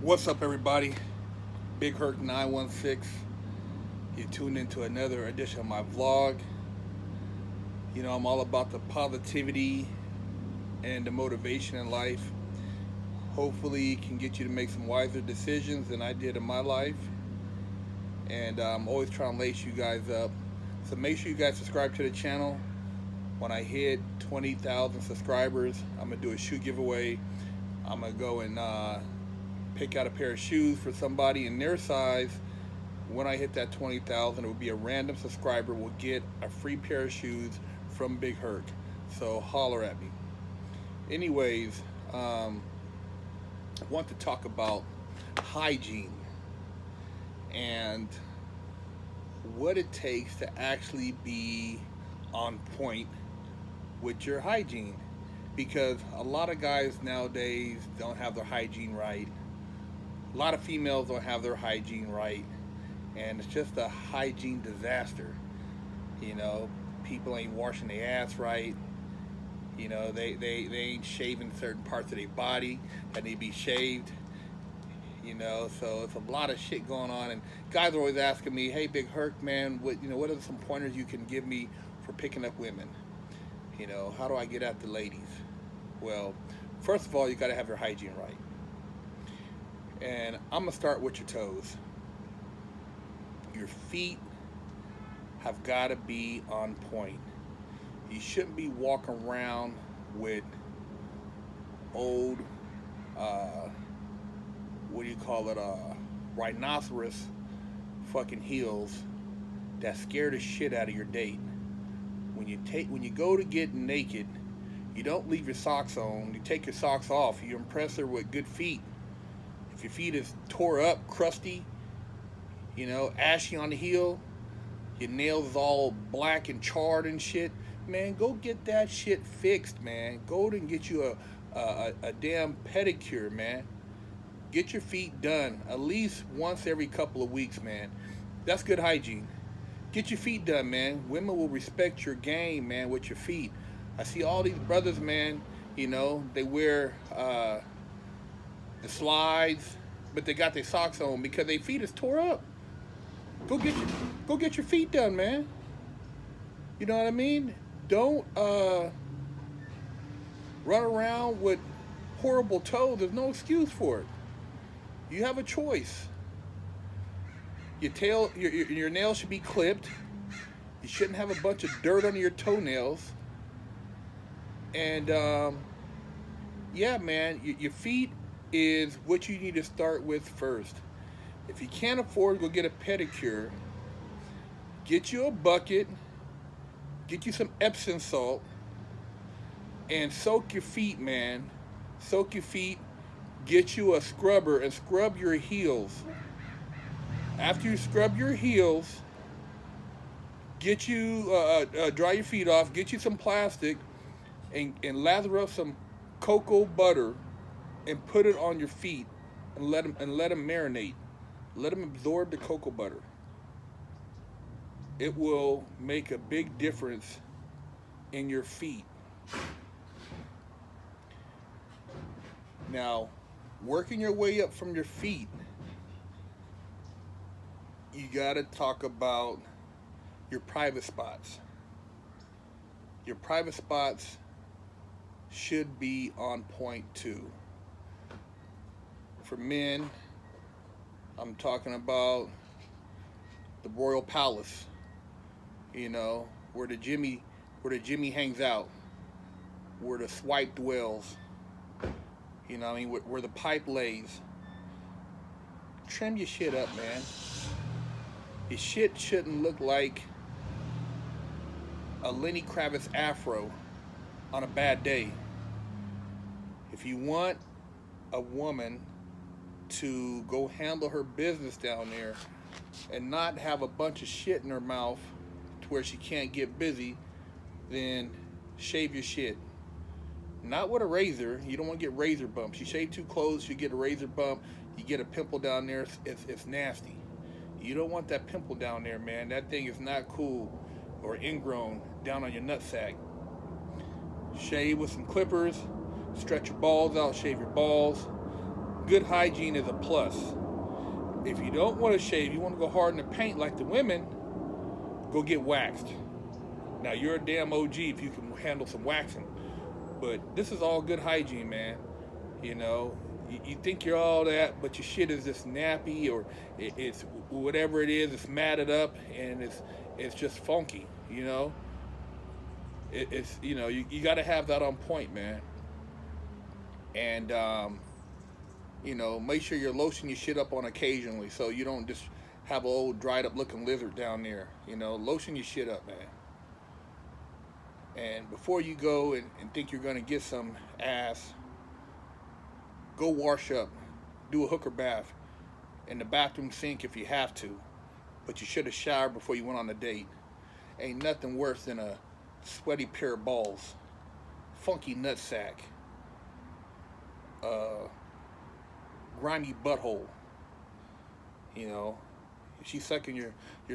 What's up, everybody? Big Herc 916. You tuned into another edition of my vlog. You know, I'm all about the positivity and the motivation in life. Hopefully, it can get you to make some wiser decisions than I did in my life. And I'm always trying to lace you guys up. So make sure you guys subscribe to the channel. When I hit 20,000 subscribers, I'm going to do a shoe giveaway. I'm going to go and pick out a pair of shoes for somebody in their size. When I hit that 20,000, it will be a random subscriber will get a free pair of shoes from Big Herc. So holler at me. Anyways, I want to talk about hygiene and what it takes to actually be on point with your hygiene, because a lot of guys nowadays don't have their hygiene right. A lot of females don't have their hygiene right, and it's just a hygiene disaster. You know, people ain't washing their ass right. You know, they ain't shaving certain parts of their body that need to be shaved. You know, so it's a lot of shit going on, and guys are always asking me, "Hey, Big Herc, man, what are some pointers you can give me for picking up women? You know, how do I get at the ladies?" Well, first of all, you got to have your hygiene right, and I'm gonna start with your toes. Your feet have got to be on point. You shouldn't be walking around with old, uh, what do you call it, rhinoceros fucking heels that scare the shit out of your date. When you go to get naked, you don't leave your socks on. You take your socks off. You impress her with good feet. If your feet is tore up, crusty, you know, ashy on the heel, your nails all black and charred and shit, man, go get that shit fixed, man. Go and get you a damn pedicure, man. Get your feet done at least once every couple of weeks, man. That's good hygiene. Get your feet done, man. Women will respect your game, man, with your feet. I see all these brothers, man, you know, they wear the slides, but they got their socks on because their feet is tore up. Go get your go get your feet done, man. You know what I mean? Don't run around with horrible toes. There's no excuse for it. You have a choice. Your nails should be clipped. You shouldn't have a bunch of dirt under your toenails. And yeah, man, your feet is what you need to start with first. If you can't afford to go get a pedicure, get you a bucket, get you some Epsom salt, and soak your feet, man. Soak your feet. Get you a scrubber and scrub your heels. After you scrub your heels, get you dry your feet off. Get you some plastic and lather up some cocoa butter and put it on your feet and let them marinate. Let them absorb the cocoa butter. It will make a big difference in your feet. Now, working your way up from your feet, you gotta talk about your private spots. Your private spots should be on point too. For men, I'm talking about the Royal Palace, you know, where the Jimmy hangs out, where the swipe dwells, you know what I mean, where the pipe lays. Trim your shit up, man. Your shit shouldn't look like a Lenny Kravitz afro on a bad day. If you want a woman to go handle her business down there and not have a bunch of shit in her mouth to where she can't get busy, then shave your shit. Not with a razor. You don't want to get razor bumps. You shave too close, you get a razor bump, you get a pimple down there, it's nasty. You don't want that pimple down there, man. That thing is not cool, or ingrown down on your nutsack. Shave with some clippers, stretch your balls out, shave your balls, good hygiene is a plus. If you don't want to shave, you want to go hard in the paint like the women, go get waxed. Now you're a damn OG if you can handle some waxing. But this is all good hygiene, man. You know, you think you're all that, but your shit is just nappy, or it's whatever it is. It's matted up and it's just funky. You know, it's you got to have that on point, man. And make sure you're lotioning your shit up on occasionally, so you don't just have an old dried up looking lizard down there. Lotion your shit up, man. And before you go and think you're gonna get some ass, go wash up, do a hooker bath in the bathroom sink if you have to, but you should have showered before you went on a date. Ain't nothing worse than a sweaty pair of balls, funky nutsack, grimy butthole. If she's sucking your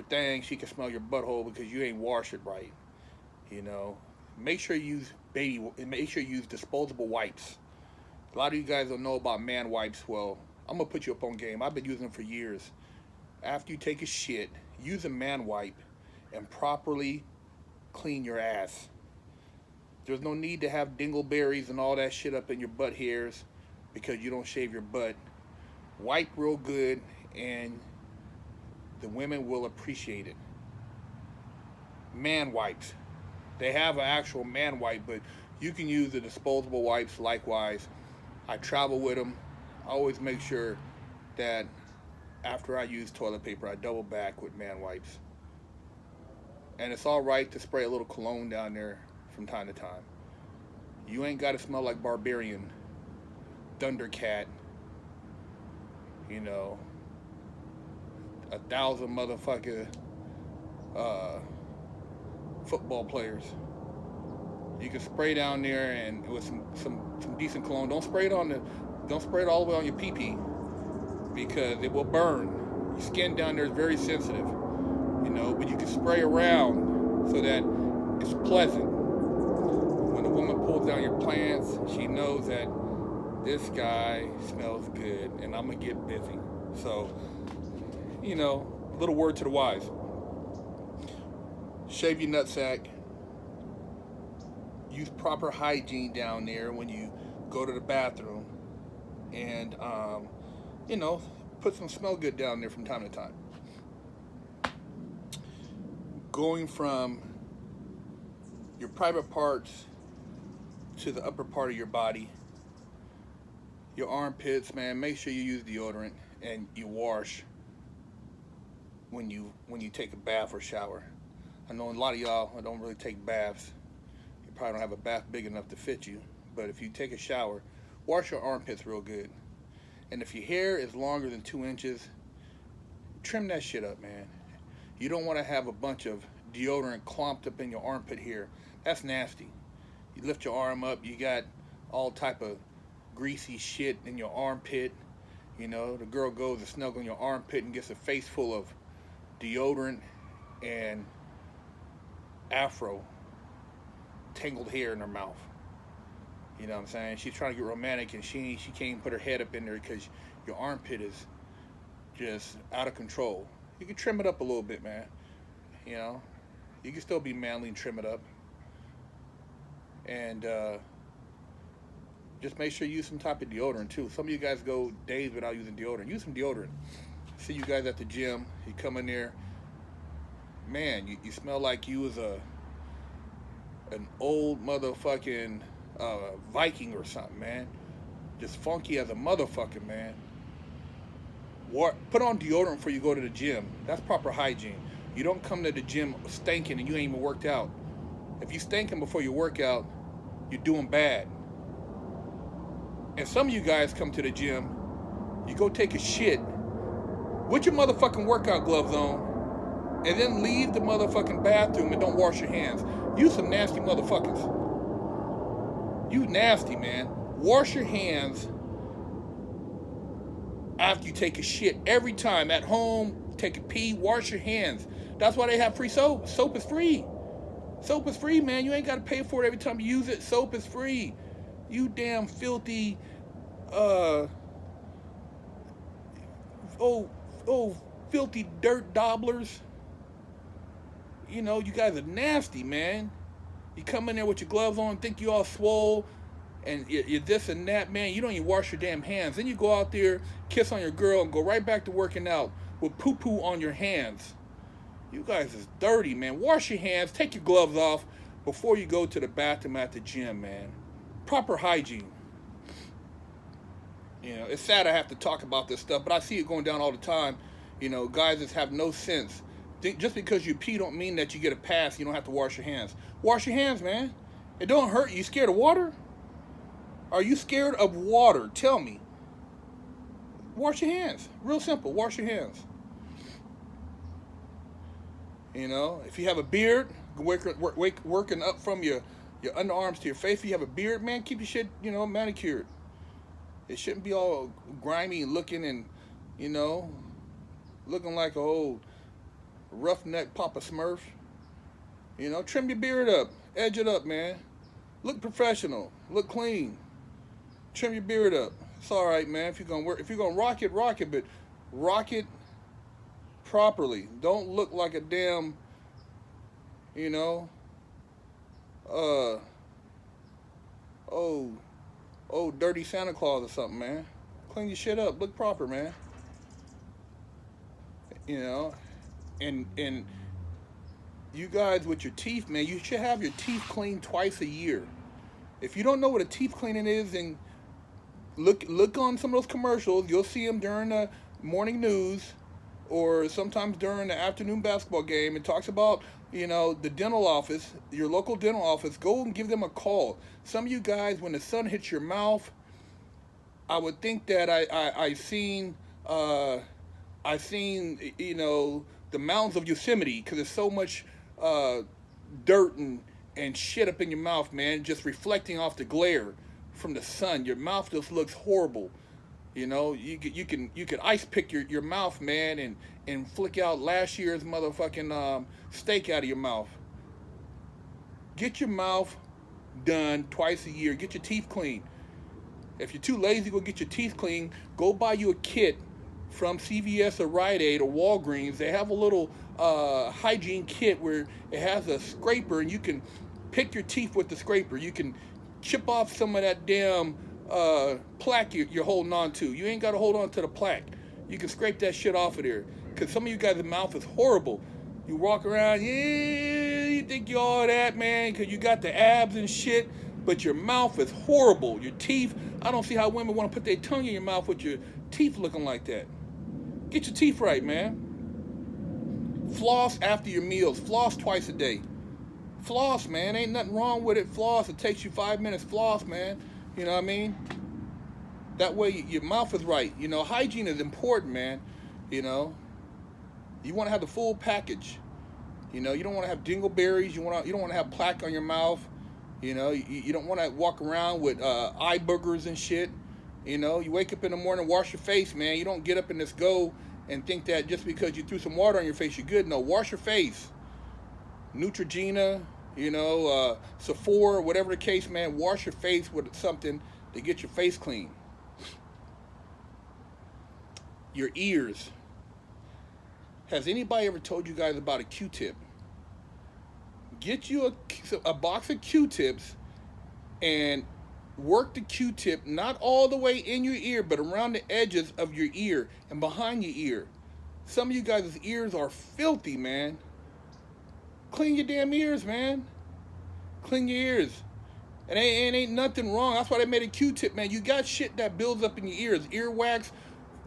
thing, she can smell your butthole because you ain't washed it right. Make sure you use disposable wipes. A lot of you guys don't know about man wipes. Well, I'm gonna put you up on game. I've been using them for years. After you take a shit, use a man wipe and properly clean your ass. There's no need to have dingleberries and all that shit up in your butt hairs because you don't shave your butt. Wipe real good and the women will appreciate it. Man wipes. They have an actual man wipe, but you can use the disposable wipes likewise. I travel with them. I always make sure that after I use toilet paper, I double back with man wipes. And it's all right to spray a little cologne down there from time to time. You ain't got to smell like Barbarian, Thundercat, 1,000 motherfucker football players. You can spray down there and with some decent cologne. Don't spray it all the way on your pee-pee because it will burn. Your skin down there is very sensitive, but you can spray around so that it's pleasant. When a woman pulls down your plants, she knows that this guy smells good and I'm gonna get busy. So, a little word to the wise. Shave your nutsack. Use proper hygiene down there when you go to the bathroom. And, put some smell good down there from time to time. Going from your private parts to the upper part of your body, your armpits, man, make sure you use deodorant and you wash when you take a bath or shower. I know a lot of y'all don't really take baths. You probably don't have a bath big enough to fit you. But if you take a shower, wash your armpits real good. And if your hair is longer than 2 inches, trim that shit up, man. You don't want to have a bunch of deodorant clumped up in your armpit hair. That's nasty. You lift your arm up, you got all type of greasy shit in your armpit. The girl goes to snuggle in your armpit and gets a face full of deodorant and afro tangled hair in her mouth. You know what I'm saying? She's trying to get romantic and she can't even put her head up in there because your armpit is just out of control. You can trim it up a little bit, man. You can still be manly and trim it up. And just make sure you use some type of deodorant too. Some of you guys go days without using deodorant. Use some deodorant. See you guys at the gym. You come in there, man, you smell like you was an old motherfucking Viking or something, man. Just funky as a motherfucker, man. Put on deodorant before you go to the gym. That's proper hygiene. You don't come to the gym stinking and you ain't even worked out. If you stinking before you work out, you're doing bad. And some of you guys come to the gym, you go take a shit with your motherfucking workout gloves on, and then leave the motherfucking bathroom and don't wash your hands. You some nasty motherfuckers. You nasty, man. Wash your hands after you take a shit. Every time at home, take a pee, wash your hands. That's why they have free soap. Soap is free. Soap is free, man. You ain't got to pay for it every time you use it. Soap is free. You damn filthy oh, oh, filthy dirt dobblers. You know, you guys are nasty, man. You come in there with your gloves on, think you all swole, and you're this and that, man. You don't even wash your damn hands. Then you go out there, kiss on your girl, and go right back to working out with poo-poo on your hands. You guys is dirty, man. Wash your hands, take your gloves off before you go to the bathroom at the gym, man. Proper hygiene. You know, it's sad I have to talk about this stuff, but I see it going down all the time. You know, guys just have no sense. Just because you pee don't mean that you get a pass. You don't have to wash your hands. Wash your hands, man. It don't hurt. You scared of water? Are you scared of water? Tell me. Wash your hands. Real simple. Wash your hands. You know, if you have a beard, working up from your underarms to your face. If you have a beard, man, keep your shit, you know, manicured. It shouldn't be all grimy and looking and, you know, looking like a old roughneck Papa Smurf. You know, trim your beard up, edge it up, man. Look professional, look clean. Trim your beard up. It's all right, man. If you're gonna rock it, but rock it properly. Don't look like a damn, you know, dirty Santa Claus or something, man. Clean your shit up, look proper, man. You know, and you guys with your teeth, man, you should have your teeth cleaned twice a year. If you don't know what a teeth cleaning is, then look on some of those commercials. You'll see them during the morning news or sometimes during the afternoon basketball game. It talks about, you know, the dental office, your local dental office. Go and give them a call. Some of you guys, when the sun hits your mouth, I would think that I seen, you know, the mountains of Yosemite, because there's so much dirt and shit up in your mouth, man, just reflecting off the glare from the sun. Your mouth just looks horrible. You know, you could ice pick your mouth, man, and flick out last year's motherfucking steak out of your mouth. Get your mouth done twice a year. Get your teeth clean. If you're too lazy to go get your teeth clean, go buy you a kit from CVS or Rite Aid or Walgreens. They have a little hygiene kit where it has a scraper and you can pick your teeth with the scraper. You can chip off some of that damn plaque you're holding on to. You ain't got to hold on to the plaque. You can scrape that shit off of there. Because some of you guys' mouth is horrible. You walk around, yeah, you think you're all that, man, because you got the abs and shit, but your mouth is horrible. Your teeth, I don't see how women want to put their tongue in your mouth with your teeth looking like that. Get your teeth right, man. Floss after your meals. Floss twice a day. Floss, man. Ain't nothing wrong with it. Floss. It takes you 5 minutes. Floss, man. You know what I mean? That way your mouth is right. You know, hygiene is important, man. You know, you want to have the full package. You know, you don't want to have dingleberries. You don't want to have plaque on your mouth. You know, you don't want to walk around with eye boogers and shit. You know, you wake up in the morning, wash your face, man. You don't get up and just go and think that just because you threw some water on your face, you're good. No, wash your face. Neutrogena, you know, Sephora, whatever the case, man. Wash your face with something to get your face clean. Your ears. Has anybody ever told you guys about a Q-tip? Get you a box of Q-tips and work the Q-tip not all the way in your ear, but around the edges of your ear and behind your ear. Some of you guys' ears are filthy, man. Clean your damn ears, man. Clean your ears. And ain't nothing wrong. That's why they made a Q-tip, man. You got shit that builds up in your ears. Earwax,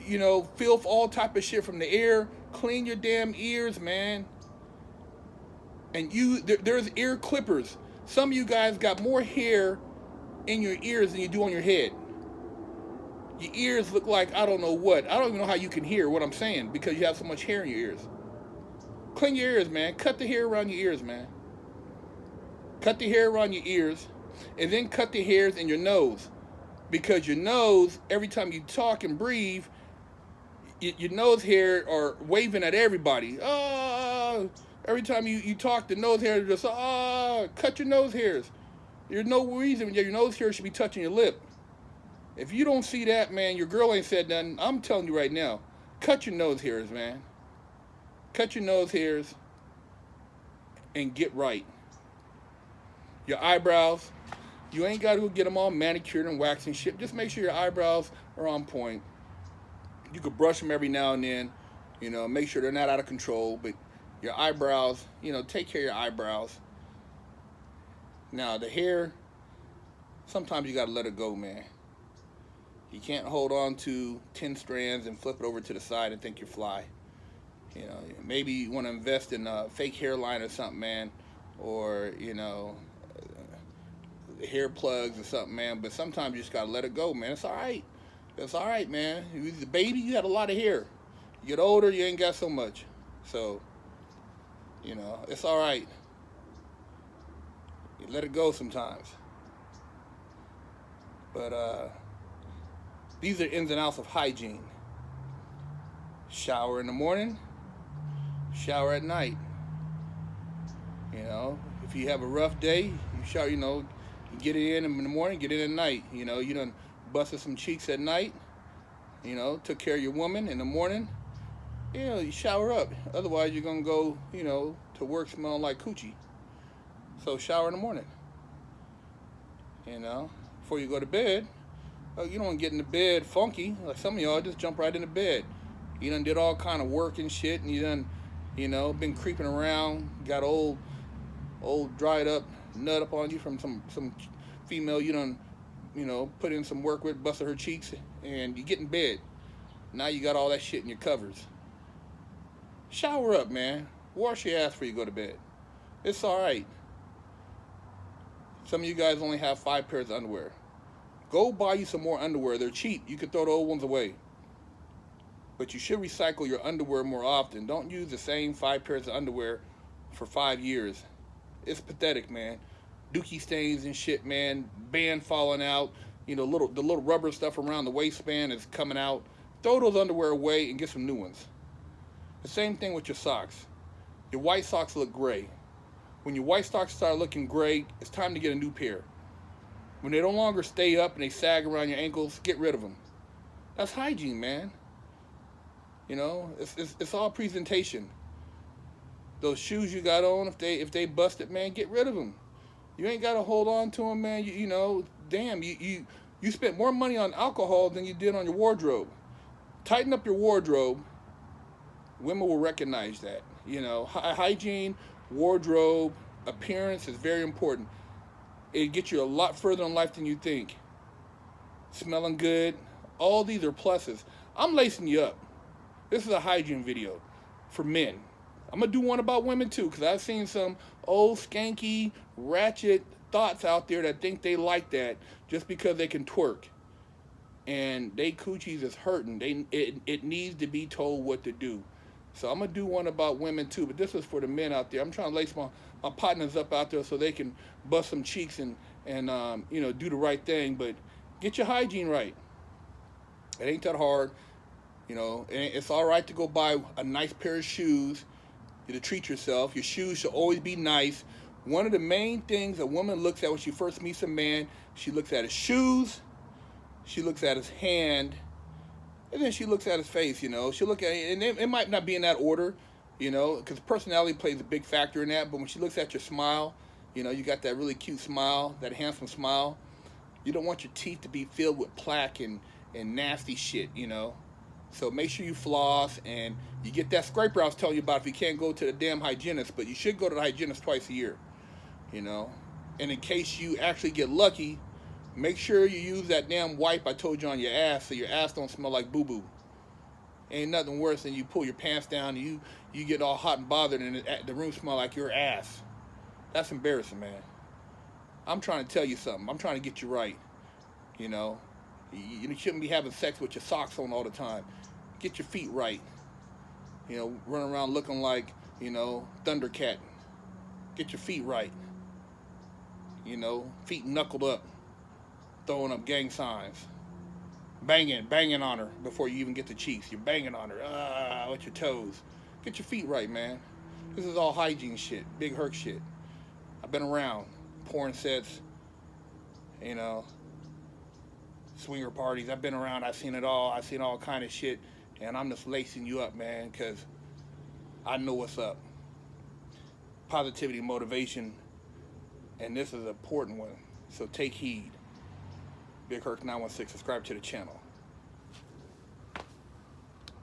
you know, filth, all type of shit from the air. Clean your damn ears, man. And there's ear clippers. Some of you guys got more hair in your ears than you do on your head. Your ears look like I don't know what. I don't even know how you can hear what I'm saying because you have so much hair in your ears. Clean your ears, man. Cut the hair around your ears, man. Cut the hair around your ears, and then cut the hairs in your nose. Because your nose, every time you talk and breathe, your nose hair are waving at everybody. Every time you talk, the nose hairs are just, cut your nose hairs. There's no reason your nose hair should be touching your lip. If you don't see that, man, your girl ain't said nothing. I'm telling you right now. cut your nose hairs, man. Cut your nose hairs and get right. Your eyebrows, you ain't got to get them all manicured and waxed and shit. Just make sure your eyebrows are on point. You could brush them every now and then, make sure they're not out of control. But your eyebrows, take care of your eyebrows. Now, the hair, sometimes you got to let it go, man. You can't hold on to 10 strands and flip it over to the side and think you're fly. Maybe you want to invest in a fake hairline or something, man. Or, hair plugs or something, man. But sometimes you just got to let it go, man. It's all right. It's all right, man. You the baby, you had a lot of hair. You get older, you ain't got so much. So, it's all right. You let it go sometimes. But these are ins and outs of hygiene. Shower in the morning, shower at night. If you have a rough day, you shower, you get it in the morning, get it at night. You done busted some cheeks at night, took care of your woman in the morning. You shower up. Otherwise, you're going to go, to work smelling like coochie. So shower in the morning. Before you go to bed. You don't get in the bed funky. Like some of y'all just jump right into bed. You done did all kind of work and shit, and you done, been creeping around, got old dried up nut up on you from some female you done, put in some work with, busted her cheeks, and you get in bed. Now you got all that shit in your covers. Shower up, man. Wash your ass before you go to bed. It's all right. Some of you guys only have 5 pairs of underwear. Go buy you some more underwear. They're cheap. You can throw the old ones away. But you should recycle your underwear more often. Don't use the same 5 pairs of underwear for 5 years. It's pathetic, man. Dookie stains and shit, man. Band falling out. The little rubber stuff around the waistband is coming out. Throw those underwear away and get some new ones. The same thing with your socks. Your white socks look gray. When your white socks start looking gray, it's time to get a new pair. When they no longer stay up and they sag around your ankles, get rid of them. That's hygiene, man. It's all presentation. Those shoes you got on, if they busted, man, get rid of them. You ain't got to hold on to them, man. Damn, you spent more money on alcohol than you did on your wardrobe. Tighten up your wardrobe. Women will recognize that. Hygiene, wardrobe, appearance is very important. It gets you a lot further in life than you think. Smelling good. All these are pluses. I'm lacing you up. This is a hygiene video for men. I'm going to do one about women too, because I've seen some old skanky, ratchet thoughts out there that think they like that just because they can twerk. And they coochies is hurting. It needs to be told what to do. So I'm going to do one about women too, but this is for the men out there. I'm trying to lace my partners up out there so they can bust some cheeks and do the right thing. But get your hygiene right. It ain't that hard. It's all right to go buy a nice pair of shoes to treat yourself. Your shoes should always be nice. One of the main things a woman looks at when she first meets a man, she looks at his shoes, she looks at his hand, and then she looks at his face. She look at it, and it might not be in that order, because personality plays a big factor in that. But when she looks at your smile, you got that really cute smile, that handsome smile. You don't want your teeth to be filled with plaque and nasty shit, So make sure you floss and you get that scraper I was telling you about if you can't go to the damn hygienist. But you should go to the hygienist twice a year, And in case you actually get lucky, make sure you use that damn wipe I told you on your ass so your ass don't smell like boo-boo. Ain't nothing worse than you pull your pants down and you get all hot and bothered and the room smell like your ass. That's embarrassing, man. I'm trying to tell you something. I'm trying to get you right, You shouldn't be having sex with your socks on all the time. Get your feet right. Run around looking like, Thundercat. Get your feet right. Feet knuckled up. Throwing up gang signs. Banging on her before you even get the cheeks. You're banging on her with your toes. Get your feet right, man. This is all hygiene shit. Big Herc shit. I've been around. Porn sets. Swinger parties. I've been around. I've seen it all. I've seen all kind of shit. And I'm just lacing you up, man, because I know what's up. Positivity, motivation, and this is an important one. So take heed. Big Herc 916, subscribe to the channel.